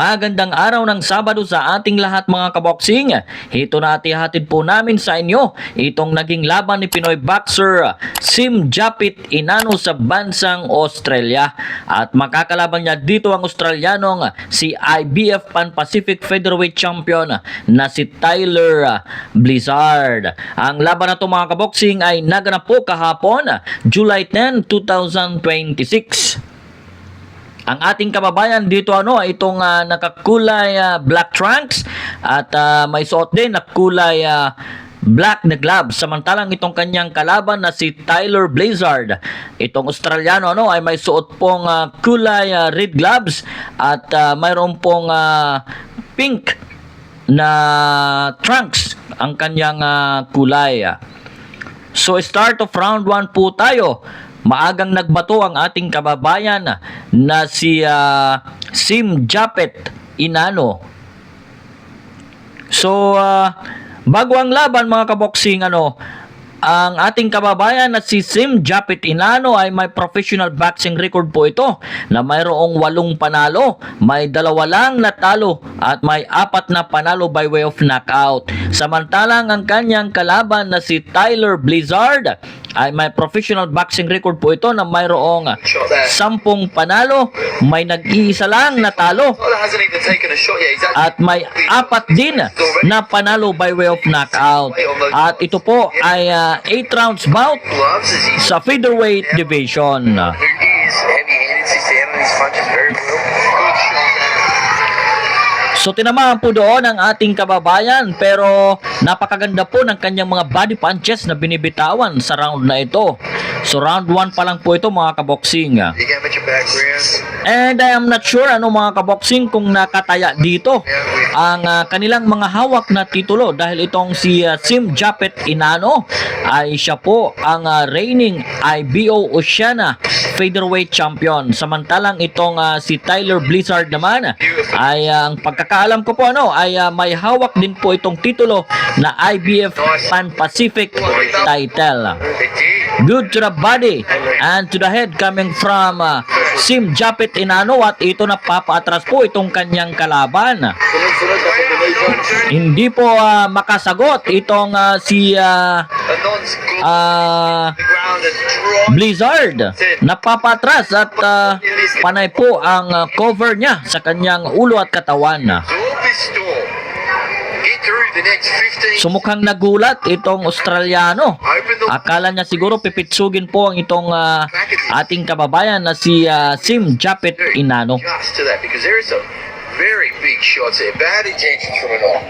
Magandang araw ng Sabado sa ating lahat mga kaboksing. Ito na hatid po namin sa inyo itong naging laban ni Pinoy boxer Sim Japit Inano sa bansang Australia. At makakalaban niya dito ang Australianong si IBF Pan Pacific Featherweight Champion na si Tyler Blizzard. Ang laban na ito mga kaboksing ay naganap po kahapon, July 10, 2026. Ang ating kababayan dito itong nakakulay black trunks at may suot din na kulay black na gloves. Samantalang itong kanyang kalaban na si Tyler Blizzard, itong Australiano ay may suot pong kulay red gloves at mayroon pong pink na trunks ang kanyang kulay. So start of round 1 po tayo. Maagang nagbato ang ating kababayan na si Sim Japit Inano. So bago ang laban mga kaboksing, ang ating kababayan na si Sim Japit Inano ay may professional boxing record po ito na mayroong 8 panalo, may 2 lang natalo at may 4 na panalo by way of knockout. Samantalang ang kanyang kalaban na si Tyler Blizzard ay may professional boxing record po ito na mayroong 10 panalo, may nag-iisa lang natalo at may 4 din na panalo by way of knockout. At ito po ay 8 rounds bout sa featherweight division. So tinamaan po doon ang ating kababayan, pero napakaganda po ng kanyang mga body punches na binibitawan sa round na ito. So round 1 pa lang po ito mga kaboksing. And I am not sure mga kaboksing kung nakataya dito ang kanilang mga hawak na titulo, dahil itong si Sim Japit Inano ay siya po ang reigning IBO Oceania featherweight champion. Samantalang itong si Tyler Blizzard naman ay ang pagkakaalam ko po ay may hawak din po itong titulo na IBF Pan Pacific title. Good to the body and to the head coming from Sim Japit Inano, at ito na papaatras po itong kanyang kalaban. Hindi po makasagot itong si Blizzard. Napapatras at panay po ang cover niya sa kanyang ulo at katawan. Sumukhang nagulat itong Australiano. Akala niya siguro pipitsugin po ang itong ating kababayan na si Sim Japit Inano. Very big shots there. Bad intentions from it all.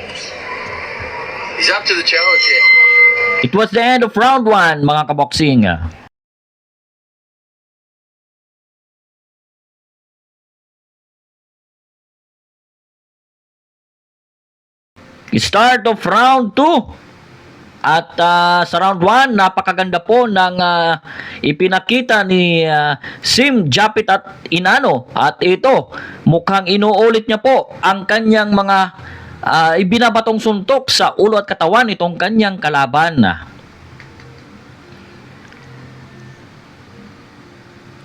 He's up to the challenge here. It was the end of round 1 mga kaboksing. Start of round 2. At sa round 1, napakaganda po ng ipinakita ni Sim Japit at Inano. At ito, mukhang inuulit niya po ang kanyang mga ibinabatong suntok sa ulo at katawan itong kanyang kalaban.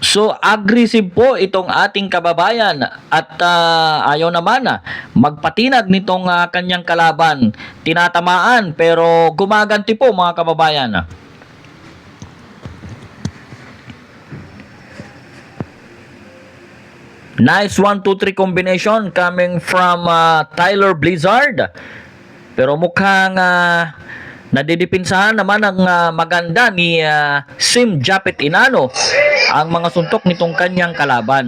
So aggressive po itong ating kababayan at ayaw naman magpatinag nitong kanyang kalaban. Tinatamaan pero gumaganti po mga kababayan. Nice 1-2-3 combination coming from Tyler Blizzard. Pero mukhang nadidipinsahan naman ang maganda ni Sim Japit Inano ang mga suntok nitong kanyang kalaban.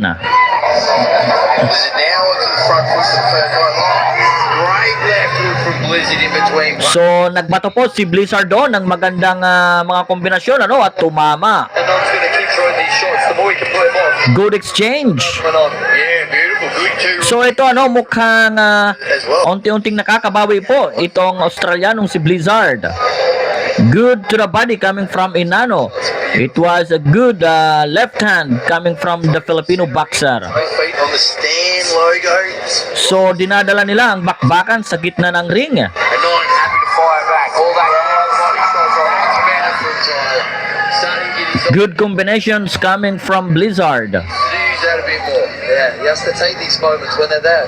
So nagbato po si Blizzard doon ng magandang mga kombinasyon at tumama. Good exchange. So ito mukhang unti-unting nakakabawi po itong Australianong si Blizzard. Good to the body coming from Inano. It was a good left hand coming from the Filipino boxer. So dinadala nila ang bakbakan sa gitna ng ring. Good combinations coming from Blizzard. Use that a bit more. Yeah, he has to take these moments when they're there.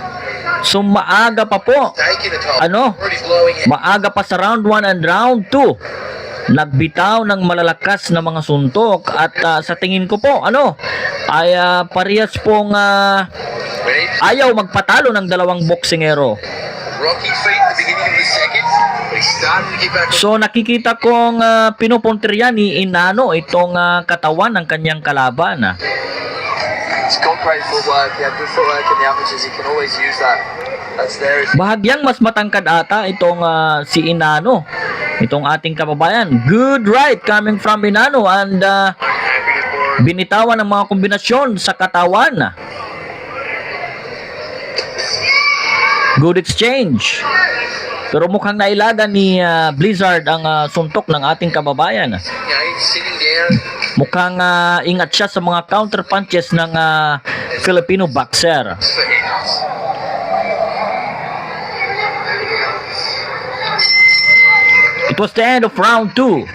So maaga pa po. Taking a toll. Ano? Already blowing it. Maaga pa sa round 1 and round 2. Nagbitaw ng malalakas na mga suntok at sa tingin ko po ay parehas pong Ready? ayaw magpatalo ng dalawang boksingero. Rocky feet at the beginning of the second, but he's starting to get back. So nakikita kong pinupuntirya ni Inano itong katawan ng kanyang kalaban. He's got great footwork, he had good footwork in the averages, he can always use that. That's there. Bahagyang mas matangkad ata itong si Inano. Itong ating kababayan. Good right coming from Inano and Happy for binitawan ng mga kombinasyon sa katawan. Good exchange. Pero mukhang nailagan ni Blizzard ang suntok ng ating kababayan. sitting down. Mukhang ingat siya sa mga counter punches ng Filipino boxer. For him. It was the end of round 2.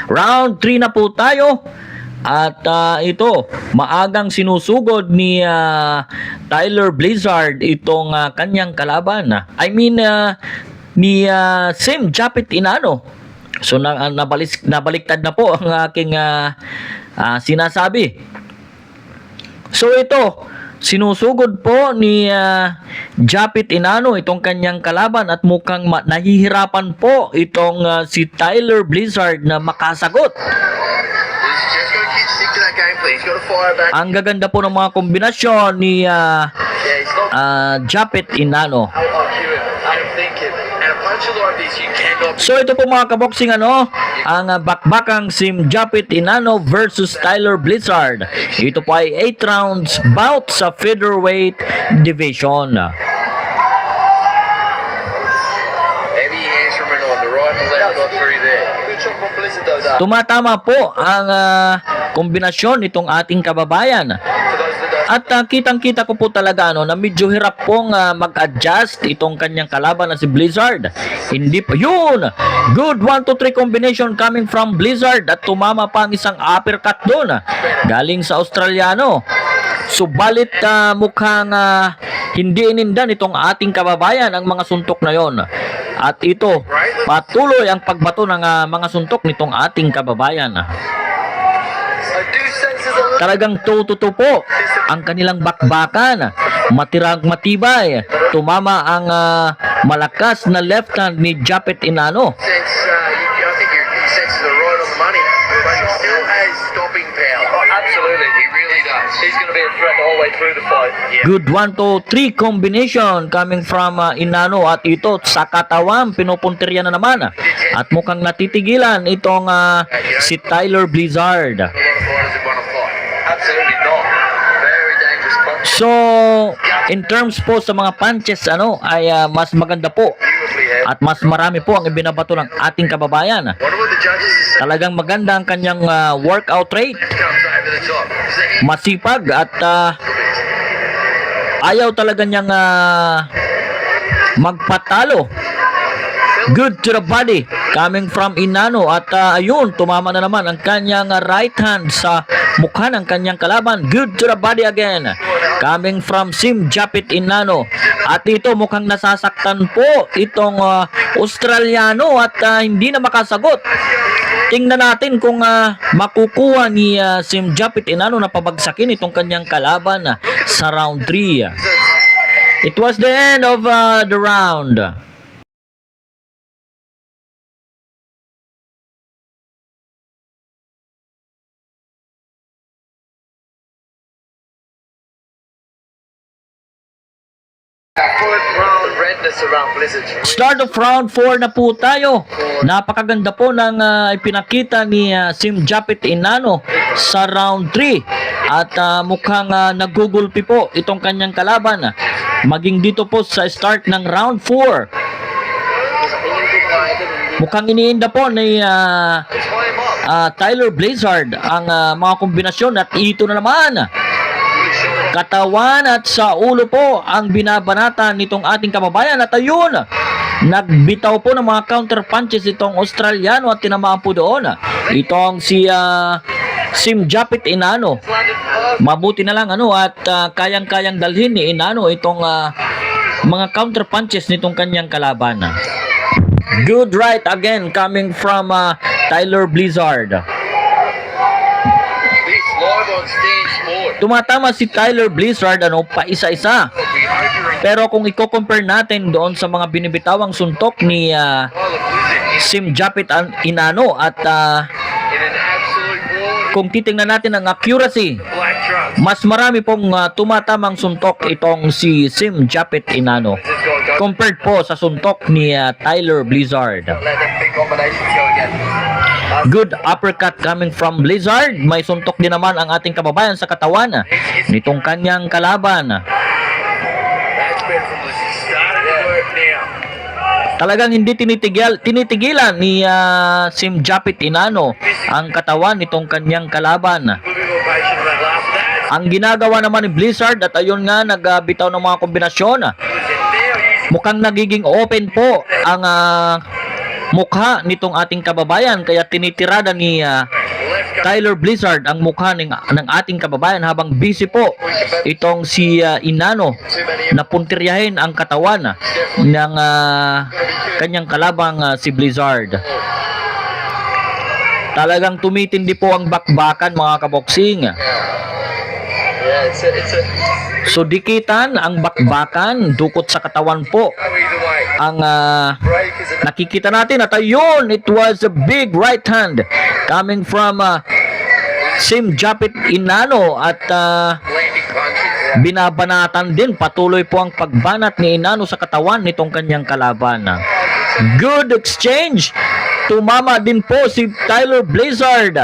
Round 3 na po tayo. At ito, maagang sinusugod ni Tyler Blizzard itong kanyang kalaban. I mean, ni Sim Japit Inano. So, nabaliktad na po ang aking sinasabi. So, ito, sinusugod po ni Japit Inano itong kanyang kalaban at mukhang nahihirapan po itong si Tyler Blizzard na makasagot. He's just got to keep stick to that game plan. He's got to fire back. Ang gaganda po ng mga kombinasyon ni Yeah, he's not Japit Inano. out IQ and thinking. And a puncher like this, you cannot. So ito po mga kaboksing ang bakbakang Sim Japit Inano versus Tyler Blizzard. Ito po ay 8 rounds bout sa featherweight division. Heavy hands from Renaud. The right and the left got through there. Good shot from Blizzard though, that. Tumatama po ang kombinasyon nitong ating kababayan. For those that don't. At kitang-kita ko po talaga na medyo hirap pong mag-adjust itong kanyang kalaban na si Blizzard. Hindi pa yun. Good 1-2-3 combination coming from Blizzard at tumama pa ang isang uppercut doon. Galing sa Australiano. Subalit mukhang hindi inindan itong ating kababayan ang mga suntok na yon. At ito, patuloy ang pagbato ng mga suntok nitong ating kababayan. I do sense there's a little Talagang toe-to-toe po ang kanilang bakbakan. Matirang matibay. Tumama ang malakas na left hand ni Japit Inano. Sense, I think your senses are right on the money. But he still has stopping power. Oh, absolutely. He really does. He's going to be a threat the whole way through the fight. Yeah. Good 1-2-3 combination coming from Inano at ito sa katawan pinupuntirya na naman. At mukhang natitigilan itong si Tyler Blizzard. A lot of fighters that want to fight. Absolutely not. Very dangerous punch. So, in terms po sa mga punches ay mas maganda po Beautifully heavy. at mas marami po ang ibinabato ng ating kababayan. Wonder what the judges say. Talagang maganda ang kanyang workout rate. Comes over the top. Is that him? Masipag at ayaw talaga niyang magpatalo. Good to the body coming from Inano at ayun, tumama na naman ang kanyang right hand sa mukha ng kanyang kalaban. Good to the body again coming from Sim Japit Inano at ito mukhang nasasaktan po itong Australiano at hindi na makasagot. Tingnan natin kung makukuha ni Sim Japit Inano na pabagsakin itong kanyang kalaban sa round 3. It was the end of the round. Foot round redness around Blizzard. Start of round 4 na po tayo. Napakaganda po ng ipinakita ni Sim Japit Inano sa round 3. At mukhang nagugulpi po itong kanyang kalaban. Maging dito po sa start ng round 4. Mukhang iniinda po ni Tyler Blizzard ang mga kombinasyon at ito na naman. Katawan at sa ulo po ang binabanata nitong ating kababayan at ayun, nagbitaw po ng mga counter punches itong Australiano at tinamaan po doon. Itong si Sim Japit Inano. Mabuti na lang at kayang-kayang dalhin ni Inano itong mga counter punches nitong kanyang kalaban. Good right again coming from Tyler Blizzard. This live on Stan Sport. Tumatama si Tyler Blizzard pa isa-isa. We hope you're Pero kung i-compare natin doon sa mga binibitawang suntok ni Tyler Blizzard Sim Japit Inano at in an absolute war. kung titingnan natin ang accuracy, Black Trust. mas marami pong tumatamang suntok itong si Sim Japit Inano This guy goes. compared po sa suntok ni Tyler Blizzard. Let them big combinations go again. Good uppercut coming from Blizzard. May suntok din naman ang ating kababayan sa katawan nitong kanyang kalaban. That's better from Blizzard. Starting to work now. Talagang hindi tinitigilan ni Sim Japit Inano ang katawan nitong kanyang kalaban. A little bit more patient with that last. That's Ang ginagawa naman ni Blizzard at ayun nga nagbitaw ng mga kombinasyon. Blizzard now using Mukhang nagiging open po ang mukha nitong ating kababayan kaya tinitirada ni left guard. Tyler Blizzard ang mukha ng ating kababayan habang busy po itong si Inano Too many. na puntiryahin ang katawan ng kanyang kalabang si Blizzard. Talagang tumitindi po ang bakbakan mga kaboksing. Yeah, it's a So dikitan ang bakbakan, dukot sa katawan po Go either way. ang break is a nakikita natin at ayun, it was a big right hand coming from Sim Japit Inano at Landing punches. binabanatan din patuloy po ang pagbanat ni Inano sa katawan nitong kanyang kalaban. Good exchange. Tumama din po si Tyler Blizzard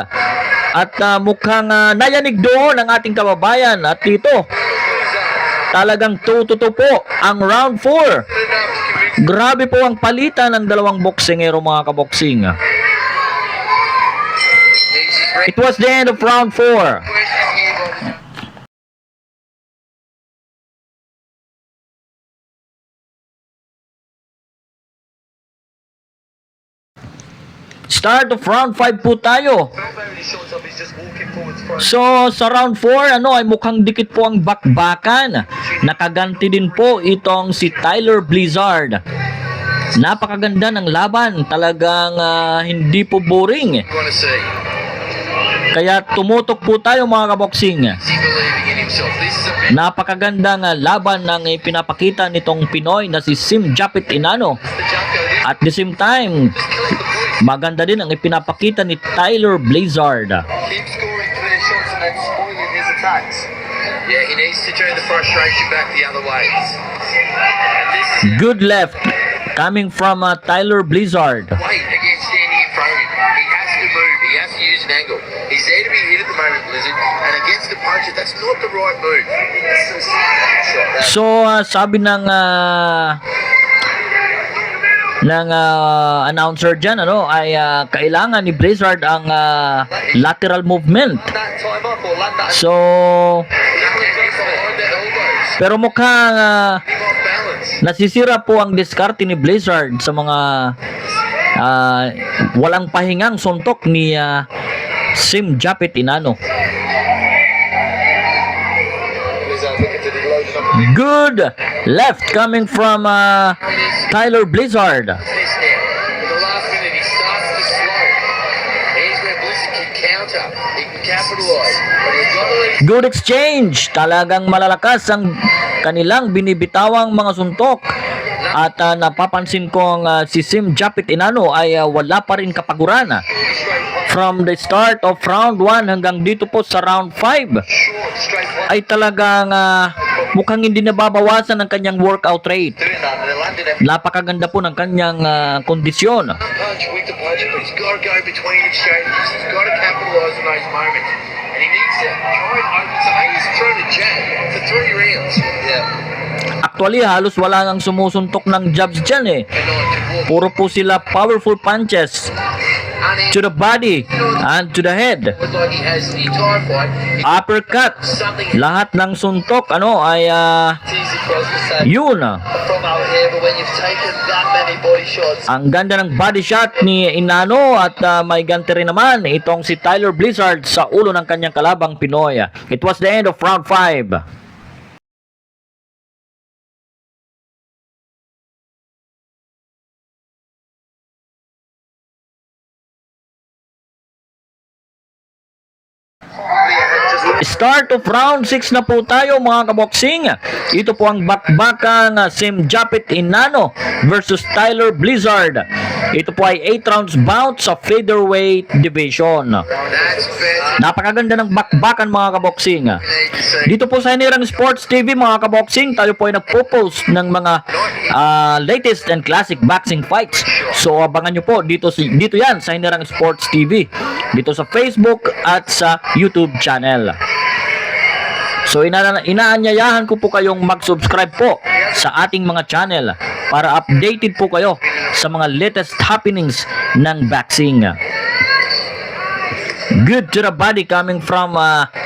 at mukhang nayanig doon ang ating kababayan at dito talagang 2-2 po ang round 4. Enough to convince Grabe po ang palitan ng dalawang boksingero mga kaboksing. This is great. It was the end of round 4. Question here, boys. Start of round 5 po tayo. Over his shorts off, he's just walking forwards front. So sa round 4 ay mukhang dikit po ang bakbakan. Nakaganti din po itong si Tyler Blizzard. Napakaganda ng laban, talagang hindi po boring. You want to see? Kaya tumutok po tayo mga kaboksing. Is he believing in himself? This is a man. Napakagandang laban ng pinapakita nitong Pinoy na si Sim Japit Inano. The jump go this. At the same time, Just kills the point. maganda din ang ipinapakita ni Tyler Blizzard. Keep scoring clear shots and then spoiling his attacks. Yeah, he needs to turn the frustration back the other way. And this is Good left coming from Tyler Blizzard. weight against standing in front of him. He has to move. He has to use an angle. He's there to be hit at the moment, Blizzard. And against the punches, that's not the right move. So sabi ng announcer dyan ay kailangan ni Blizzard ang lateral movement. That time up or land that. So Behind the elbows. pero mukhang Keep off balance. nasisira po ang diskarte ni Blizzard sa mga walang pahingang suntok ni Sim Japit Inano. Blizzard looking to be loaded up a bit. Good left coming from Tyler Blizzard. This now. In the last minute, he starts to slow. Here's where Blizzard can counter. He can capitalise. But he's got to let Good exchange. Talagang malalakas ang kanilang binibitawang mga suntok. At napapansin ko ang si Sim Japit Inano ay wala pa rin kapaguran. From the start of round 1 hanggang dito po sa round 5 Short, straight one. ay talagang mukhang hindi nababawasan ang kanyang workout rate. Doing that, and they landed every Napakaganda po ng kanyang kondisyon. punch with the punch, but he's got to go between exchanges. He's got to capitalise on those moments. And he needs to try and open. So he's throwing a jab for 3 rounds. Yeah. Actually, halos wala nang sumusuntok ng jabs dyan eh. And not to walk. Puro po sila powerful punches. to the body and to the head. Looked like he has the entire fight. Uppercut. Lahat ng suntok ay It's easy for us to say yun. from out here, but when you've taken that many body shots, Ang ganda ng body shot ni Inano at may ganti rin naman itong si Tyler Blizzard sa ulo ng kanyang kalabang Pinoy. It was the end of round 5. Start of round 6 na po tayo mga kaboksing. Ito po ang bakbakang Sim Japit Inano versus Tyler Blizzard. Ito po ay 8 rounds bout sa featherweight division. That's fantastic. Napakaganda ng bakbakan mga kaboksing. Dito po sa Hinirang Sports TV mga kaboksing, tayo po ay nagpo-post ng mga latest and classic boxing fights. So abangan nyo po dito yan sa Hinirang Sports TV. Dito sa Facebook at sa YouTube channel. So inaanyayahan ko po kayong mag-subscribe po sa ating mga channel para updated po kayo sa mga latest happenings ng boxing. Good to the body coming from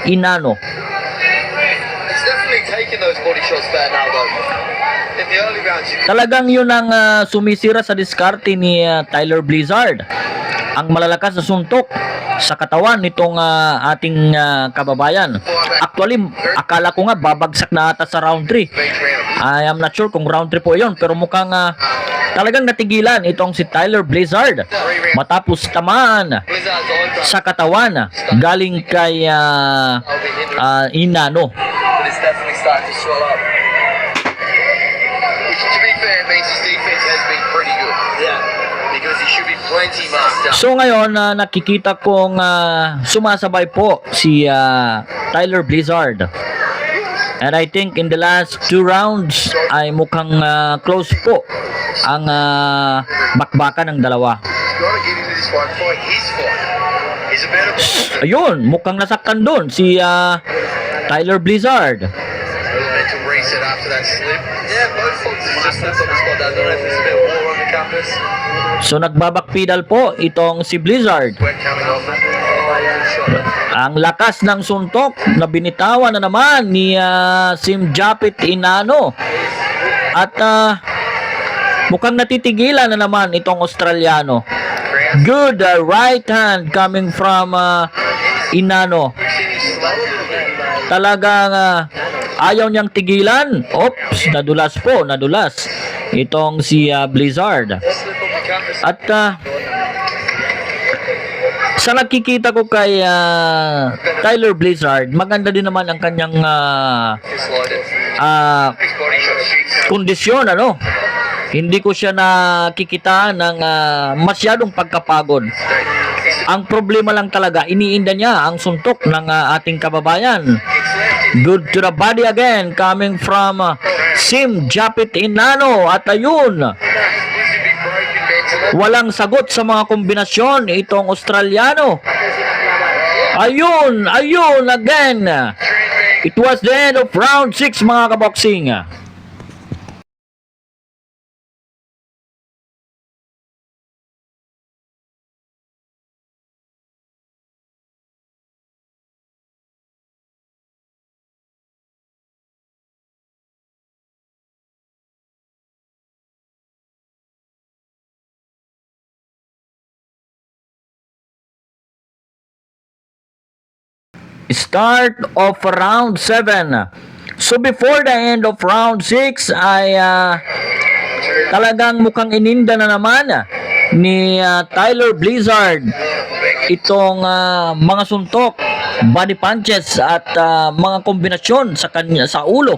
Inano. he's definitely taking those body shots better now, though. In the early rounds, you Talagang yun ang sumisira sa diskarte ni Tyler Blizzard. Ang malalakas na suntok sa katawan nitong ating kababayan. Actually, akala ko nga babagsak na ata sa round 3. I am not sure kung round 3 po yun, pero mukhang talagang natigilan itong si Tyler Blizzard matapos tamaan Blizzard's eyebrow sa katawan galing kay Inano. but it's definitely starting to swell up. Which, to be fair, means his defense has been pretty good. Yeah. Because he should be plenty marked up. So ngayon nakikita kong sumasabay po si Tyler Blizzard. And I think in the last 2 rounds ay mukhang close po ang bakbakan ng dalawa. He's got to get into this fight his fight. He's a better boxer. Ayun, mukhang nasaktan doon si Tyler Blizzard. Mental reset after that slip. Yeah, both boxers just stepped on the spot. I don't know if there's a bit of war on the campus. So nagbabakpedal po itong si Blizzard. Sweat coming off it. Ang lakas ng suntok na binitawan na naman ni Sim Japit Inano. At mukhang natitigilan na naman itong Australiano. Good right hand coming from Inano. Talagang ayaw niyang tigilan. Oops, nadulas po, nadulas. Itong si Blizzard. Slip on the campus. At sa nakikita ko kay Tyler Blizzard, maganda din naman ang kanyang Slided. His body shot shoots. kondisyon, ano? Hindi ko siya nakikita ng masyadong pagkapagod. Ang problema lang talaga, iniinda niya ang suntok ng ating kababayan. Good to the body again, coming from Sim Japit Inano. At ayun, walang sagot sa mga kombinasyon itong Australiano. Ayun, ayun again. It was the end of round 6 mga kaboksing. Start of round 7. So before the end of round 6 ay talagang mukhang ininda na naman ni Tyler Blizzard itong mga suntok, body punches at mga kombinasyon sa kanya sa ulo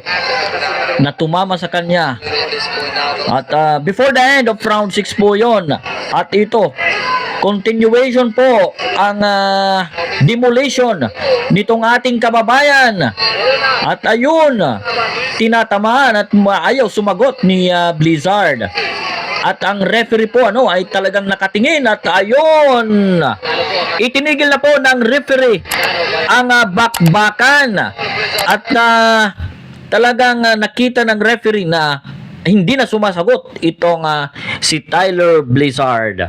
na tumama sa kanya. At this point now, At before the end of round 6 po yon. At ito, continuation po ang demolition nitong ating kababayan. At ayun, tinatamaan at ayaw sumagot ni Blizzard. At ang referee po ay talagang nakatingin at ayun, itinigil na po ng referee ang bakbakan. At talagang nakita ng referee na hindi na sumasagot itong si Tyler Blizzard.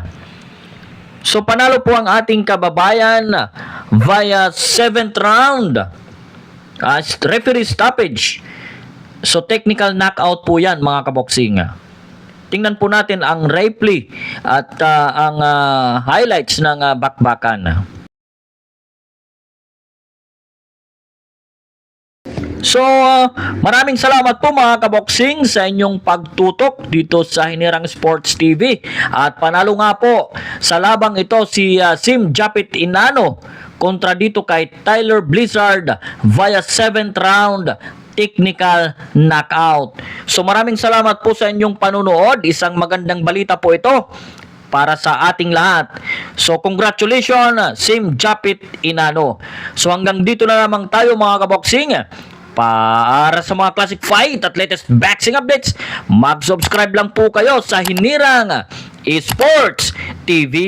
So panalo po ang ating kababayan via 7th round. Referee stoppage. So technical knockout po yan mga kaboksing. Tingnan po natin ang replay at ang highlights ng bakbakan. So, maraming salamat po mga kaboksing sa inyong pagtutok dito sa Hinirang Sports TV. At panalo nga po sa labang ito si Sim Japit Inano kontra dito kay Tyler Blizzard via 7th round technical knockout. So maraming salamat po sa inyong panunood. Isang magandang balita po ito para sa ating lahat. So congratulations Sim Japit Inano. So hanggang dito na lamang tayo mga kaboksing. Para sa mga classic fight at latest boxing updates, mag-subscribe lang po kayo sa Hinirang Sports TV.